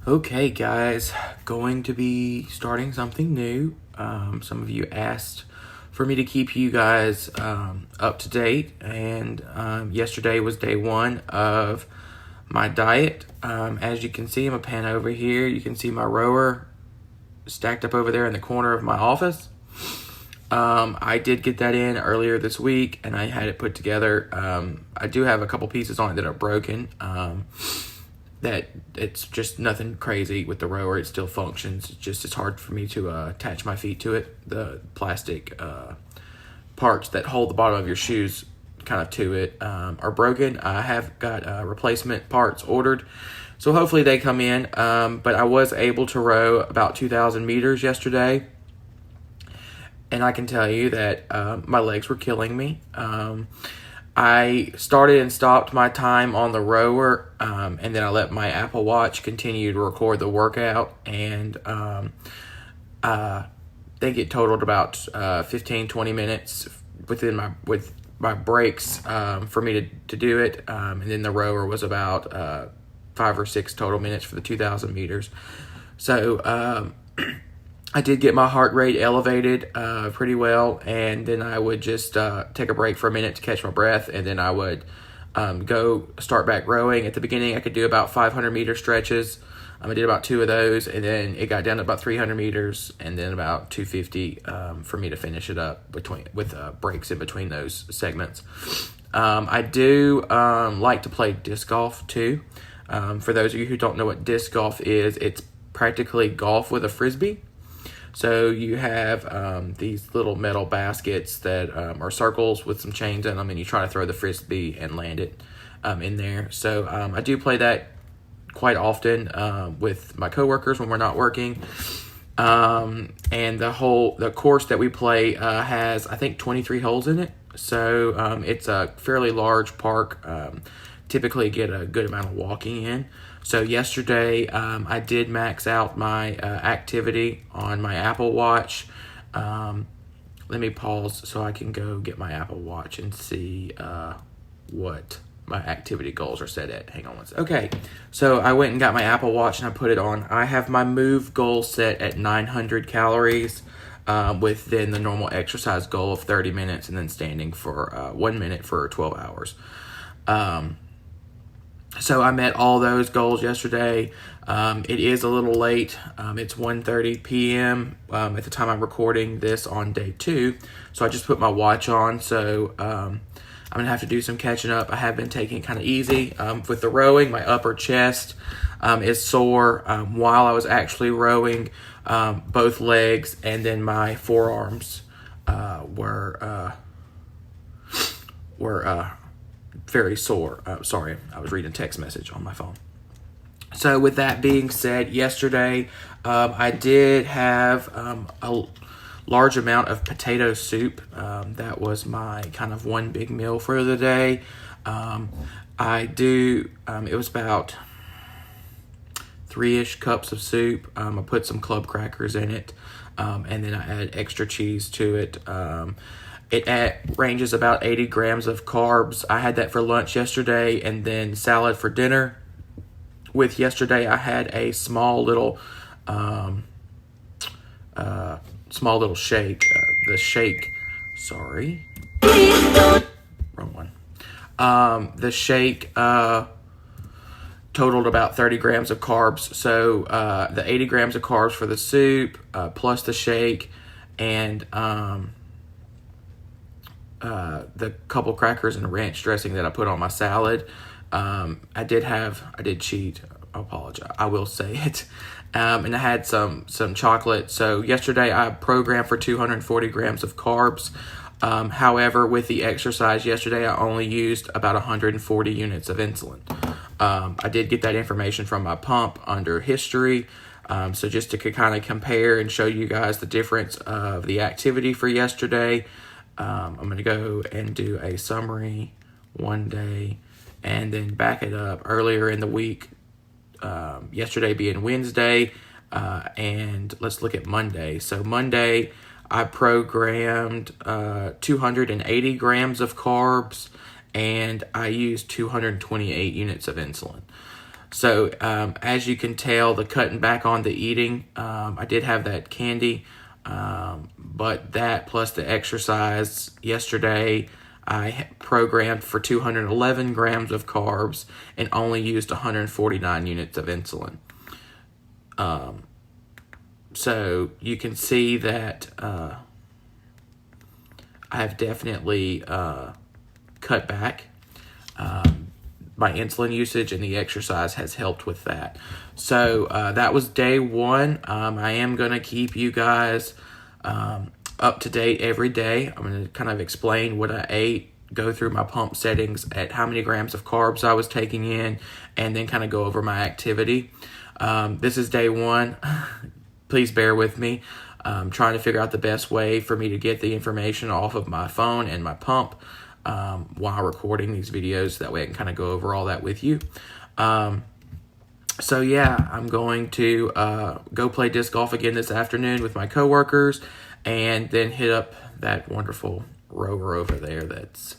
Okay, guys, going to be starting something new. Some of you asked for me to keep you guys up to date, and yesterday was day one of my diet. As you can see, I'm a pan over here. You can see my rower stacked up over there in the corner of my office. I did get that in earlier this week, and I had it put together. I do have a couple pieces on it that are broken. That it's just nothing crazy with the rower. It still functions. It's hard for me to attach my feet to it. The plastic parts that hold the bottom of your shoes kind of to it are broken. I have got replacement parts ordered, so hopefully they come in. But I was able to row about 2,000 meters yesterday, and I can tell you that my legs were killing me. I started and stopped my time on the rower, and then I let my Apple Watch continue to record the workout, and I think it totaled about 15-20 minutes with my breaks for me to do it, and then the rower was about 5 or 6 total minutes for the 2,000 meters. So I did get my heart rate elevated pretty well, and then I would just take a break for a minute to catch my breath, and then I would go start back rowing. At the beginning, I could do about 500-meter stretches. I did about 2 of those, and then it got down to about 300 meters, and then about 250 for me to finish it up with breaks in between those segments. I do like to play disc golf too. For those of you who don't know what disc golf is, it's practically golf with a frisbee. So you have these little metal baskets that are circles with some chains in them, and you try to throw the frisbee and land it in there. So I do play that quite often with my coworkers when we're not working. And the course that we play has, I think, 23 holes in it. So it's a fairly large park. Typically get a good amount of walking in. So yesterday, I did max out my activity on my Apple Watch. Let me pause so I can go get my Apple Watch and see what my activity goals are set at. Hang on one second. Okay, so I went and got my Apple Watch and I put it on. I have my move goal set at 900 calories with then the normal exercise goal of 30 minutes and then standing for 1 minute for 12 hours. So I met all those goals yesterday. It is a little late. It's 1:30 p.m. At the time I'm recording this on day 2. So I just put my watch on. So I'm going to have to do some catching up. I have been taking it kind of easy. With the rowing, my upper chest is sore. While I was actually rowing, both legs and then my forearms were very sore. Sorry, I was reading a text message on my phone. So with that being said, yesterday I did have a large amount of potato soup. That was my kind of one big meal for the day. It was about 3-ish cups of soup. I put some club crackers in it, and then I added extra cheese to it. It ranges about 80 grams of carbs. I had that for lunch yesterday, and then salad for dinner. With yesterday, I had a small little shake. Wrong one. The shake totaled about 30 grams of carbs. So the 80 grams of carbs for the soup plus the shake and the couple crackers and ranch dressing that I put on my salad. I did cheat. I apologize. I will say it. And I had some chocolate. So yesterday I programmed for 240 grams of carbs. However, with the exercise yesterday, I only used about 140 units of insulin. I did get that information from my pump under history. So just to kind of compare and show you guys the difference of the activity for yesterday, I'm going to go and do a summary one day and then back it up earlier in the week, yesterday being Wednesday, and let's look at Monday. So Monday, I programmed 280 grams of carbs, and I used 228 units of insulin. So as you can tell, the cutting back on the eating, I did have that candy, but that plus the exercise yesterday, I programmed for 211 grams of carbs and only used 149 units of insulin. So you can see that I have definitely cut back. My insulin usage and the exercise has helped with that. So that was day one. I am going to keep you guys up to date every day. I'm going to kind of explain what I ate, go through my pump settings at how many grams of carbs I was taking in, and then kind of go over my activity. This is day one. Please bear with me. I'm trying to figure out the best way for me to get the information off of my phone and my pump while recording these videos. That way I can kind of go over all that with you. So yeah, I'm going to go play disc golf again this afternoon with my coworkers, and then hit up that wonderful rower over there that's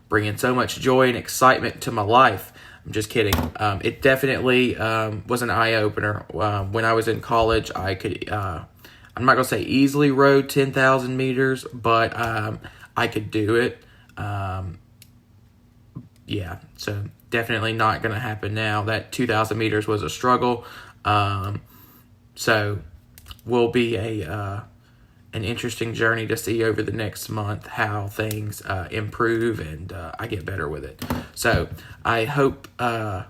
bringing so much joy and excitement to my life. I'm just kidding. It definitely was an eye-opener. When I was in college, I could, I'm not going to say easily rode 10,000 meters, but I could do it. Yeah, so definitely not going to happen now. That 2,000 meters was a struggle. So will be an interesting journey to see over the next month how things improve and I get better with it. So I hope to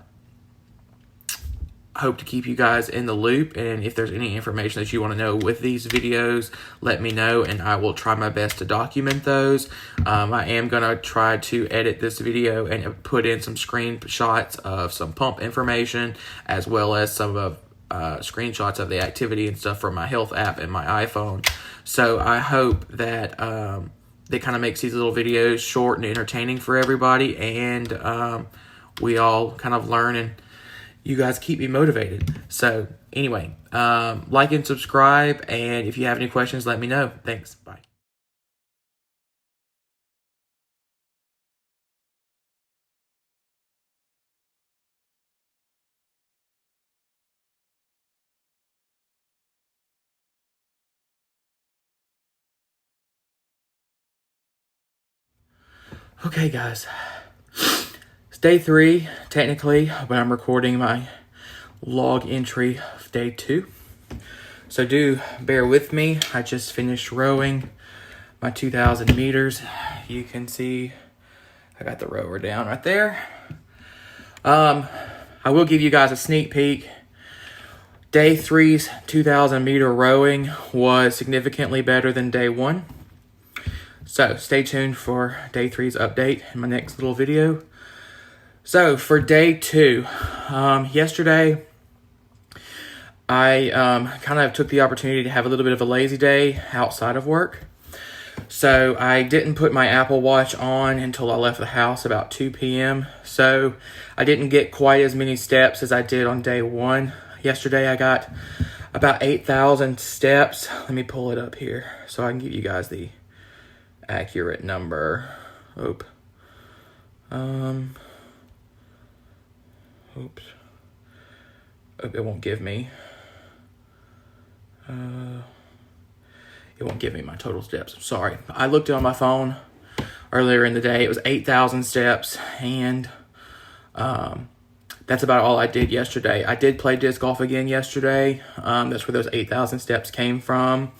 keep you guys in the loop, and if there's any information that you want to know with these videos, let me know and I will try my best to document those. I am going to try to edit this video and put in some screenshots of some pump information, as well as some of screenshots of the activity and stuff from my health app and my iPhone. So I hope that that kind of makes these little videos short and entertaining for everybody, and we all kind of learn, and you guys keep me motivated. So anyway, like and subscribe, and if you have any questions, let me know. Thanks. Bye. Okay, guys. It's day 3, technically, but I'm recording my log entry of day 2. So do bear with me. I just finished rowing my 2,000 meters. You can see I got the rower down right there. I will give you guys a sneak peek. Day 3's 2,000 meter rowing was significantly better than day 1. So stay tuned for day 3's update in my next little video. So for day 2, yesterday I kind of took the opportunity to have a little bit of a lazy day outside of work. So I didn't put my Apple Watch on until I left the house about 2 p.m. So I didn't get quite as many steps as I did on day 1. Yesterday I got about 8,000 steps. Let me pull it up here so I can give you guys the accurate number. Oops. It won't give me. It won't give me my total steps. I'm sorry. I looked it on my phone earlier in the day. It was 8,000 steps, and that's about all I did yesterday. I did play disc golf again yesterday. That's where those 8,000 steps came from.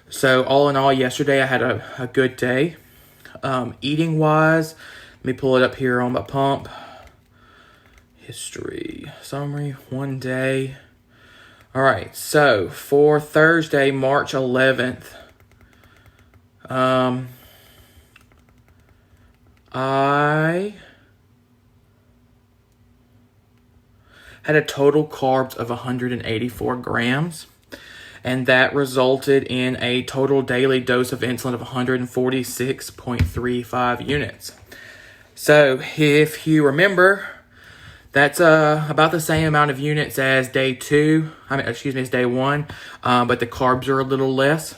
So all in all, yesterday I had a good day. Eating wise, let me pull it up here on my pump. History, summary, 1 day. All right, so for Thursday, March 11th, I had a total carbs of 184 grams. And that resulted in a total daily dose of insulin of 146.35 units. So if you remember, that's about the same amount of units as day 2. As day 1, but the carbs are a little less.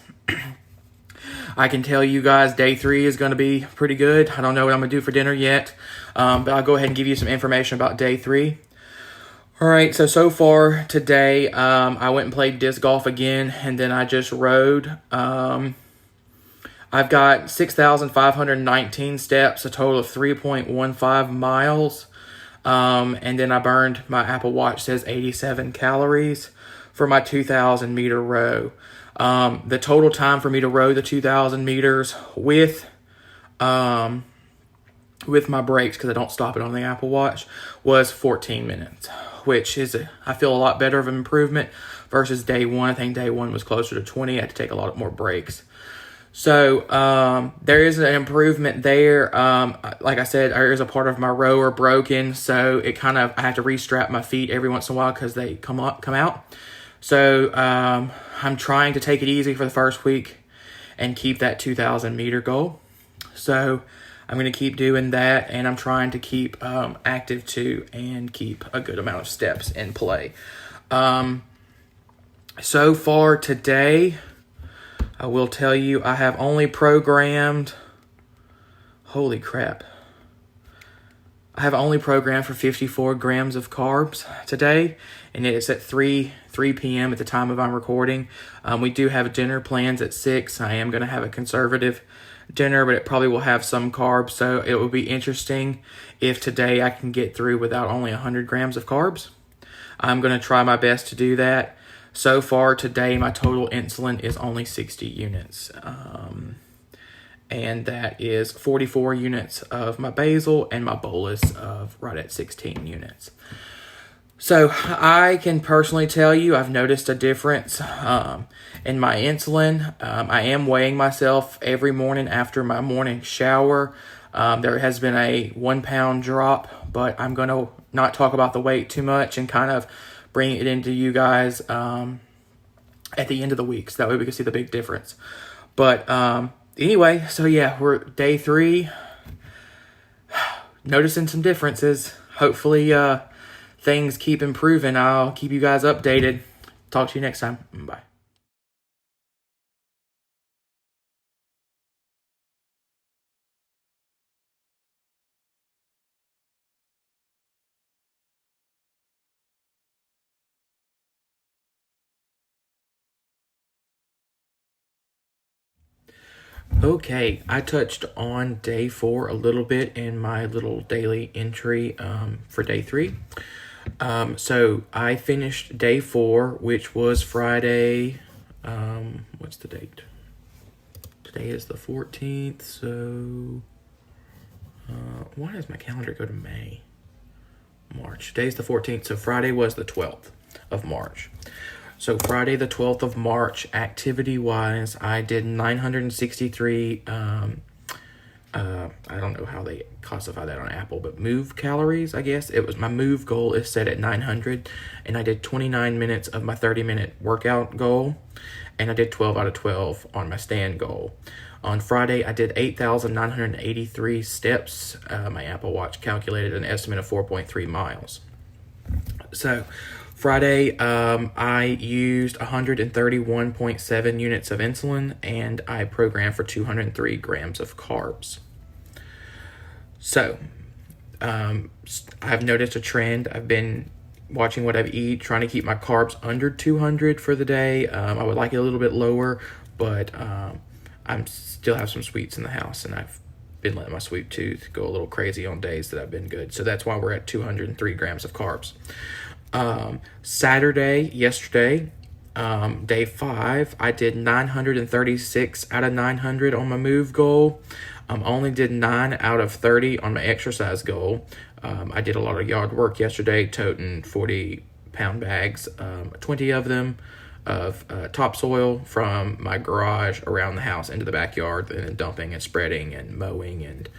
I can tell you guys day 3 is going to be pretty good. I don't know what I'm going to do for dinner yet, but I'll go ahead and give you some information about day 3. All right, so far today, I went and played disc golf again, and then I just rode. I've got 6,519 steps, a total of 3.15 miles. And then I burned, my Apple Watch says 87 calories for my 2,000 meter row. The total time for me to row the 2,000 meters with my brakes, because I don't stop it on the Apple Watch, was 14 minutes, which is, I feel a lot better of an improvement versus day one. I think day one was closer to 20. I had to take a lot more breaks. So there is an improvement there. Like I said, there is a part of my rower broken, so I have to restrap my feet every once in a while because they come out. So I'm trying to take it easy for the first week and keep that 2,000 meter goal. So I'm going to keep doing that, and I'm trying to keep active too and keep a good amount of steps in play. So far today, I will tell you, I have only programmed, holy crap, I have only programmed for 54 grams of carbs today, and it's at 3 p.m. at the time of I'm recording. We do have dinner plans at 6. I am going to have a conservative dinner, but it probably will have some carbs, so it will be interesting if today I can get through without only 100 grams of carbs. I'm going to try my best to do that. So far today, my total insulin is only 60 units. And that is 44 units of my basal and my bolus of right at 16 units. So I can personally tell you I've noticed a difference in my insulin. I am weighing myself every morning after my morning shower. There has been a 1 pound drop, but I'm going to not talk about the weight too much and kind of bring it into you guys at the end of the week, so that way we can see the big difference. But anyway, so yeah, we're day 3. Noticing some differences. Hopefully things keep improving. I'll keep you guys updated. Talk to you next time. Bye. Okay, I touched on day 4 a little bit in my little daily entry for day 3. So I finished day 4, which was Friday. What's the date? Today is the 14th, so why does my calendar go to May? March. Today's the 14th, so Friday was the 12th of March. So Friday the 12th of March, activity-wise, I did 963, I don't know how they classify that on Apple, but move calories, I guess. It was, my move goal is set at 900, and I did 29 minutes of my 30-minute workout goal, and I did 12 out of 12 on my stand goal. On Friday, I did 8,983 steps. My Apple Watch calculated an estimate of 4.3 miles. So Friday, I used 131.7 units of insulin, and I programmed for 203 grams of carbs. So I've noticed a trend. I've been watching what I eat, trying to keep my carbs under 200 for the day. I would like it a little bit lower, but I still have some sweets in the house, and I've been letting my sweet tooth go a little crazy on days that I've been good. So that's why we're at 203 grams of carbs. Saturday, yesterday, day 5, I did 936 out of 900 on my move goal. Only did 9 out of 30 on my exercise goal. I did a lot of yard work yesterday, toting 40-pound bags, 20 of them of topsoil from my garage around the house into the backyard, and then dumping and spreading and mowing and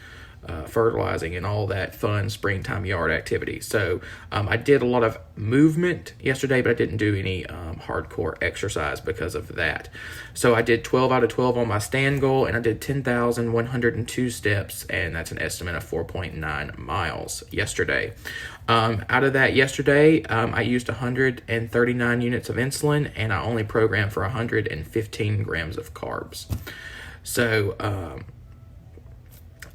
fertilizing and all that fun springtime yard activity. So I did a lot of movement yesterday, but I didn't do any hardcore exercise because of that. So I did 12 out of 12 on my stand goal, and I did 10,102 steps, and that's an estimate of 4.9 miles yesterday. Out of that yesterday, I used 139 units of insulin, and I only programmed for 115 grams of carbs. So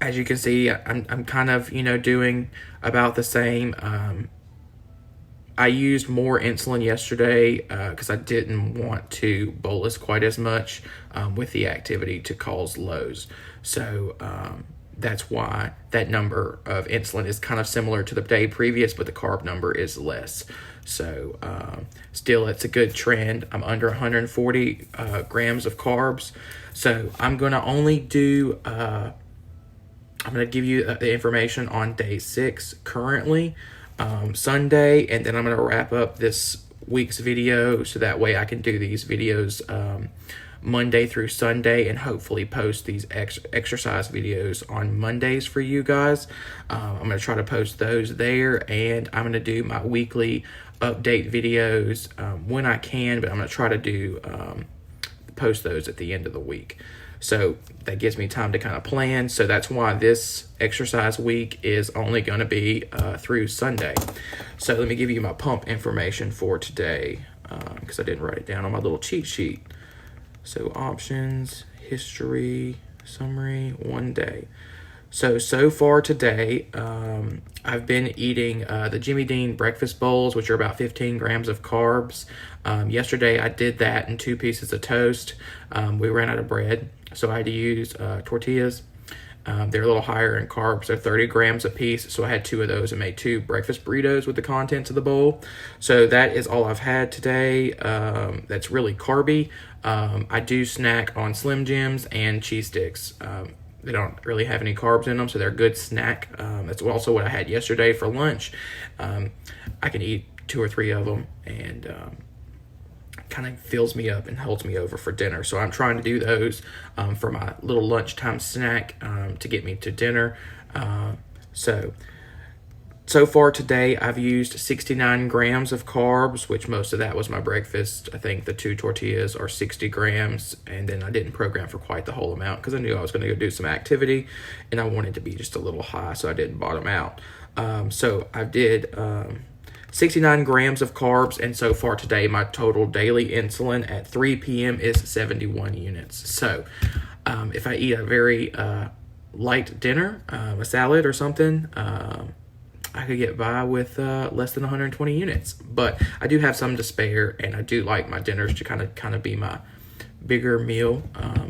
as you can see, I'm kind of, doing about the same I used more insulin yesterday because I didn't want to bolus quite as much with the activity to cause lows. So that's why that number of insulin is kind of similar to the day previous, but the carb number is less. So still, it's a good trend. I'm under 140 grams of carbs. So I'm going to only do, I'm going to give you the information on day 6 currently, Sunday, and then I'm going to wrap up this week's video so that way I can do these videos Monday through Sunday and hopefully post these exercise videos on Mondays for you guys. I'm going to try to post those there, and I'm going to do my weekly update videos when I can, but I'm going to try to do post those at the end of the week. So that gives me time to kind of plan. So that's why this exercise week is only going to be through Sunday. So let me give you my pump information for today because I didn't write it down on my little cheat sheet. So options, history, summary, 1 day. So far today, I've been eating the Jimmy Dean breakfast bowls, which are about 15 grams of carbs. Yesterday, I did that in 2 pieces of toast. We ran out of bread, so I had to use tortillas. They're a little higher in carbs. They're 30 grams a piece, so I had 2 of those and made 2 breakfast burritos with the contents of the bowl. So that is all I've had today. That's really carby. I do snack on Slim Jims and cheese sticks. They don't really have any carbs in them, so they're a good snack. That's also what I had yesterday for lunch. I can eat 2 or 3 of them, and kind of fills me up and holds me over for dinner. So I'm trying to do those for my little lunchtime snack to get me to dinner. So far today, I've used 69 grams of carbs, which most of that was my breakfast. I think the 2 tortillas are 60 grams, and then I didn't program for quite the whole amount because I knew I was going to go do some activity, and I wanted to be just a little high, so I didn't bottom out. So I did 69 grams of carbs, and so far today, my total daily insulin at 3 p.m. is 71 units. So if I eat a very light dinner, a salad or something, I could get by with less than 120 units, but I do have some to spare, and I do like my dinners to kind of be my bigger meal.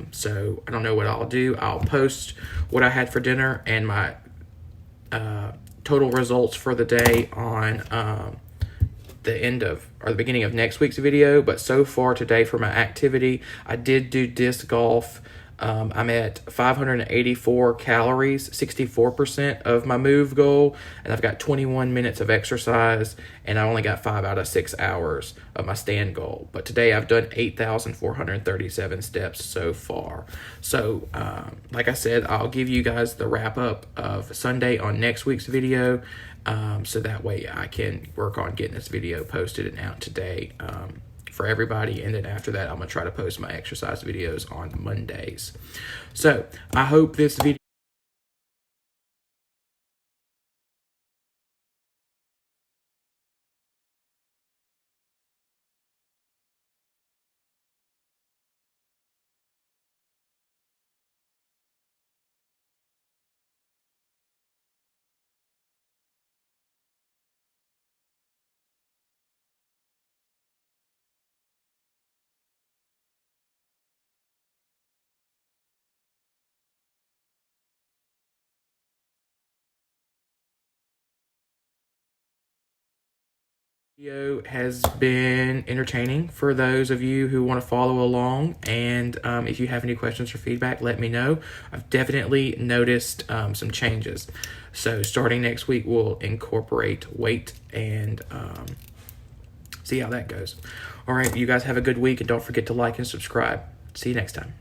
So I don't know what I'll do. I'll post what I had for dinner and my total results for the day on the beginning of next week's video. But so far today for my activity, I did do disc golf. I'm at 584 calories, 64% of my move goal, and I've got 21 minutes of exercise, and I only got 5 out of 6 hours of my stand goal. But today I've done 8,437 steps so far. So, like I said, I'll give you guys the wrap up of Sunday on next week's video, so that way I can work on getting this video posted and out today. For everybody, and then after that I'm gonna try to post my exercise videos on Mondays. So I hope this video has been entertaining for those of you who want to follow along, and if you have any questions or feedback, let me know. I've definitely noticed some changes, so starting next week we'll incorporate weight and see how that goes. All right, you guys have a good week, and don't forget to like and subscribe. See you next time.